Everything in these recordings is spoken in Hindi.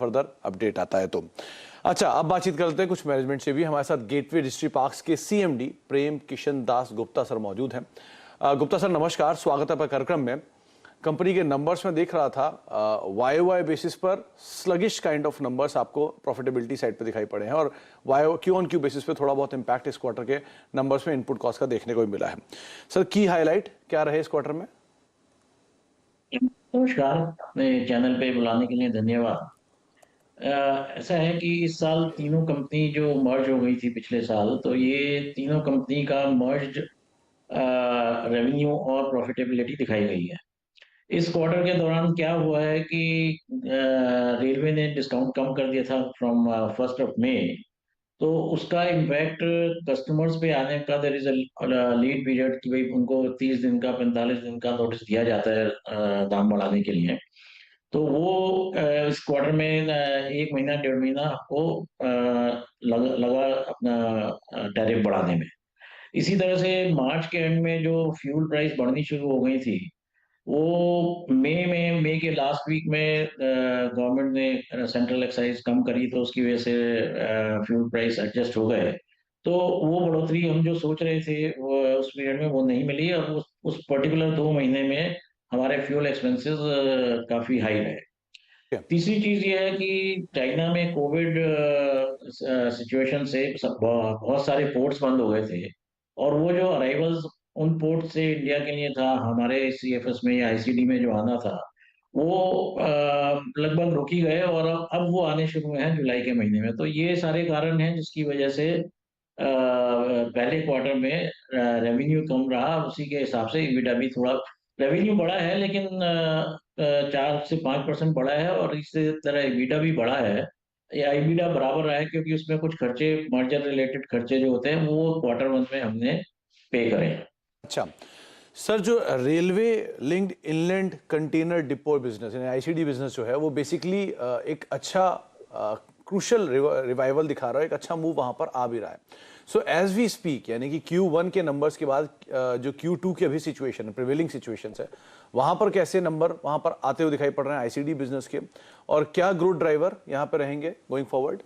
फर्दर अपडेट आता है तो। अच्छा, अब बातचीत करते हैं कुछ मैनेजमेंट से भी। हमारे साथ गेटवे डिस्ट्री पार्क्स के सीएमडी प्रेम किशन दास गुप्ता सर मौजूद हैं। गुप्ता सर नमस्कार, स्वागत है आपका कार्यक्रम में। कंपनी के नंबर्स में देख रहा था, वाई बेसिस पर स्लगिश काइंड ऑफ नंबर्स आपको प्रॉफिटेबिलिटी साइड पे दिखाई पड़े हैं, और क्यू ऑन क्यू बेसिस पे थोड़ा बहुत इंपैक्ट इस क्वार्टर के नंबर्स में इनपुट कॉस्ट का देखने को भी मिला है। सर, की हाईलाइट क्या रहे इस क्वार्टर में? नमस्कार, अपने चैनल पे बुलाने के लिए धन्यवाद। ऐसा है कि इस साल तीनों कंपनी जो मर्ज हो गई थी पिछले साल, तो ये तीनों कंपनी का मर्ज रेवेन्यू और प्रॉफिटेबिलिटी दिखाई गई है। इस क्वार्टर के दौरान क्या हुआ है कि रेलवे ने डिस्काउंट कम कर दिया था फ्रॉम 1 तो उसका इम्पैक्ट कस्टमर्स पे आने का, देयर इज लीड पीरियड कि भाई उनको 30 दिन का 45 दिन का नोटिस दिया जाता है दाम बढ़ाने के लिए। तो वो इस क्वार्टर में 1 महीना 1.5 महीना आपको लगा अपना टैरिफ बढ़ाने में। इसी तरह से मार्च के एंड में जो फ्यूल प्राइस बढ़नी शुरू हो गई थी, वो मई के लास्ट वीक में गवर्नमेंट ने सेंट्रल एक्साइज कम करी, तो उसकी वजह से फ्यूल प्राइस एडजस्ट हो गए। तो वो बढ़ोतरी हम जो सोच रहे थे वो उस पीरियड में वो नहीं मिली, और उस पर्टिकुलर 2 महीने में हमारे फ्यूल एक्सपेंसेस काफी हाई रहे। तीसरी चीज ये है कि चाइना में कोविड सिचुएशन से बहुत सारे पोर्ट्स बंद हो गए थे, और वो जो अराइवल्स उन पोर्ट से इंडिया के लिए था, हमारे सीएफएस में या आईसीडी में जो आना था, वो लगभग रुक ही गए, और अब वो आने शुरू हुए हैं जुलाई के महीने में। तो ये सारे कारण हैं जिसकी वजह से पहले क्वार्टर में रेवेन्यू कम रहा, उसी के हिसाब से EBITDA भी थोड़ा, रेवेन्यू बढ़ा है लेकिन 4 से 5% बढ़ा है, और इसी तरह EBITDA भी बढ़ा है। या EBITDA बराबर रहा है क्योंकि उसमें कुछ खर्चे, मर्जर रिलेटेड खर्चे जो होते हैं वो Q1 में हमने पे करे हैं। अच्छा सर, जो railway linked inland container depot business यानी आईसीडी बिजनेस जो है, वो बेसिकली एक अच्छा क्रूशल रिवाइवल दिखा रहा है, एक अच्छा मूव वहां पर आ भी रहा है। सो एज वी स्पीक, यानी कि Q1 के नंबर्स के बाद जो Q2 की अभी सिचुएशन है, प्रिवेलिंग सिचुएशन है, वहां पर कैसे नंबर वहां पर आते हुए दिखाई पड़ रहे हैं आईसीडी बिजनेस के, और क्या ग्रोथ ड्राइवर यहाँ पे रहेंगे गोइंग फॉरवर्ड?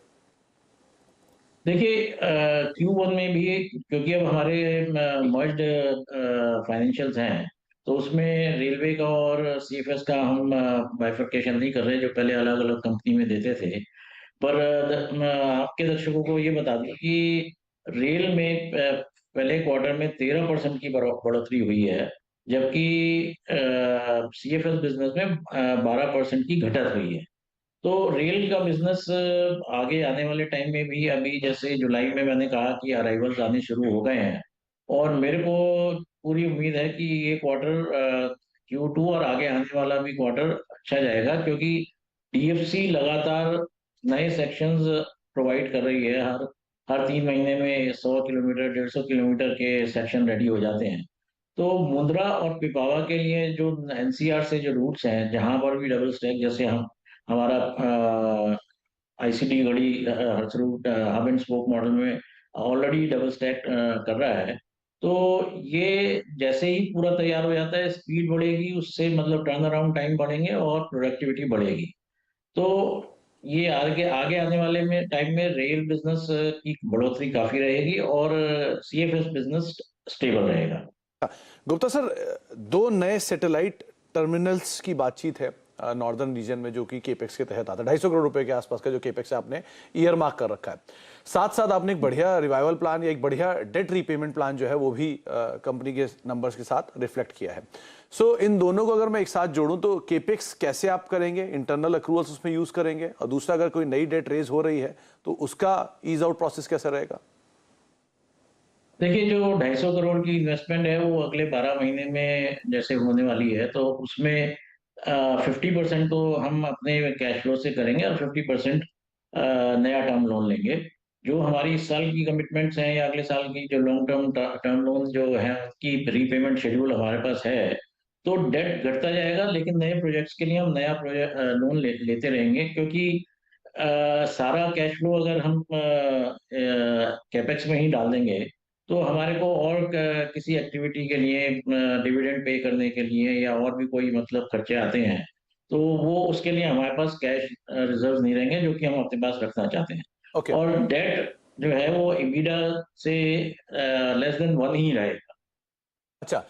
देखिए, Q1 में भी, क्योंकि अब हमारे मर्ज्ड फाइनेंशियल्स हैं, तो उसमें रेलवे का और सीएफएस का हम बाइफरकेशन नहीं कर रहे जो पहले अलग अलग कंपनी में देते थे। पर आपके दर्शकों को ये बता दूं कि रेल में पहले क्वार्टर में 13% की बढ़ोतरी हुई है, जबकि सीएफएस बिजनेस में 12% की घटत हुई है। तो रेल का बिजनेस आगे आने वाले टाइम में भी, अभी जैसे जुलाई में मैंने कहा कि अराइवल्स आने शुरू हो गए हैं, और मेरे को पूरी उम्मीद है कि ये क्वार्टर Q2 और आगे आने वाला भी क्वार्टर अच्छा जाएगा, क्योंकि डीएफसी लगातार नए सेक्शंस प्रोवाइड कर रही है। हर हर 3 महीने में 100 किलोमीटर 150 किलोमीटर के सेक्शन रेडी हो जाते हैं। तो मुंद्रा और पिपावा के लिए जो एनसीआर से जो रूट्स हैं, जहां पर भी डबल स्टैक, जैसे हम हमारा ICD Garhi Harsaru hub and spoke model में ऑलरेडी डबल स्टैक कर रहा है। तो ये जैसे ही पूरा तैयार हो जाता है, स्पीड बढ़ेगी, उससे मतलब टर्न अराउंड टाइम बढ़ेंगे और प्रोडक्टिविटी बढ़ेगी। तो ये आगे आगे आने वाले में टाइम में रेल बिजनेस की बढ़ोतरी काफी रहेगी, और सीएफएस बिजनेस स्टेबल रहेगा। गुप्ता सर, दो नए सैटेलाइट टर्मिनल्स की बातचीत है नॉर्दर्न रीजन में, जो कि केपेक्स के तहत आता है। 250 करोड़ रुपए के आसपास का जो केपेक्स है आपने ईयर मार्क कर रखा है। साथ साथ आपने एक बढ़िया रिवाइवल प्लान या एक बढ़िया डेट रीपेमेंट प्लान जो है वो भी कंपनी के नंबर्स के साथ रिफ्लेक्ट किया है। सो इन दोनों को अगर मैं एक साथ जोड़ूं तो केपेक्स कैसे आप करेंगे, इंटरनल अक्रूवल्स उसमें यूज करेंगे, और दूसरा अगर कोई नई डेट रेज हो रही है तो उसका ईज आउट प्रोसेस कैसा रहेगा? देखिए, जो 250 करोड़ की इन्वेस्टमेंट है वो अगले 12 महीने में जैसे होने वाली है, तो उसमें 50% तो हम अपने कैश फ्लो से करेंगे, और 50% नया टर्म लोन लेंगे। जो हमारी इस साल की कमिटमेंट्स हैं या अगले साल की जो लॉन्ग टर्म टर्म लोन जो है, उसकी रीपेमेंट शेड्यूल हमारे पास है। तो डेट घटता जाएगा, लेकिन नए प्रोजेक्ट्स के लिए हम नया प्रोजेक्ट लोन लेते रहेंगे, क्योंकि सारा कैश फ्लो अगर हम कैपेक्स में ही डाल देंगे, तो हमारे को और किसी एक्टिविटी के लिए, डिविडेंड पे करने के लिए या और भी कोई मतलब खर्चे आते हैं, तो वो उसके लिए हमारे पास कैश रिजर्व नहीं रहेंगे, जो कि हम अपने पास रखना चाहते हैं। ओके। और डेट जो है वो EBITDA से लेस देन 1 ही रहेगा। अच्छा,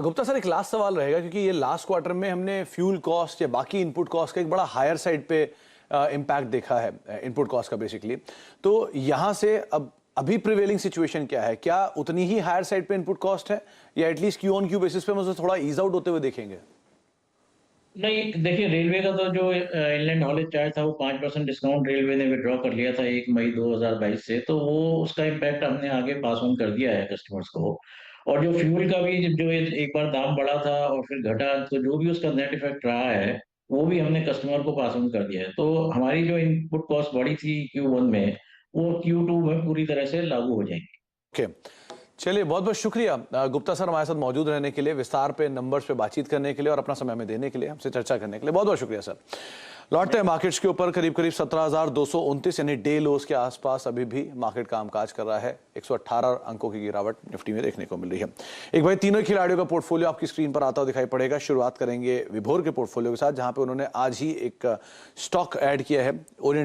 गुप्ता सर, एक लास्ट सवाल रहेगा, क्योंकि ये लास्ट क्वार्टर में हमने फ्यूल कॉस्ट या बाकी इनपुट कॉस्ट का एक बड़ा हायर साइड पे इम्पैक्ट देखा है, इनपुट कॉस्ट का बेसिकली। तो यहां से अब अभी प्रिवेलिंग सिचुएशन क्या है? क्या उतनी ही हायर साइड पे इनपुट कॉस्ट है, या at least Q on Q basis पे हम उसे थोड़ा ईज आउट होते हुए देखेंगे? नहीं, देखिए रेलवे का तो जो इनलैंड हॉलेज चार्ज था वो 5% डिस्काउंट रेलवे ने विड्रॉ कर लिया था 1 मई 2022 से, तो वो उसका इम्पैक्ट हमने आगे पास ऑन कर दिया है कस्टमर्स को। और जो फ्यूल का भी जो एक बार दाम बढ़ा था और फिर घटा, तो जो भी उसका नेट इफेक्ट रहा है वो भी हमने कस्टमर को पास ऑन कर दिया है। तो हमारी जो इनपुट कॉस्ट बढ़ी थी Q1 में, वो Q2 में पूरी तरह से लागू हो जाएंगी। ओके, चलिए, बहुत बहुत शुक्रिया गुप्ता सर, हमारे साथ मौजूद रहने के लिए, विस्तार पे, नंबर्स पे बातचीत करने के लिए और अपना समय में देने के लिए, हमसे चर्चा करने के लिए बहुत बहुत शुक्रिया सर। लौटते हैं मार्केट्स के ऊपर। करीब करीब 17,229 यानी डे लोस के आसपास अभी भी मार्केट कामकाज कर रहा है। 118 अंकों की गिरावट निफ्टी में देखने को मिल रही है। एक भाई, तीनों खिलाड़ियों का पोर्टफोलियो आपकी स्क्रीन पर आता हुआ दिखाई पड़ेगा। शुरुआत करेंगे विभोर के पोर्टफोलियो के साथ, जहां पे उन्होंने आज ही एक स्टॉक ऐड किया है, ओरिएंट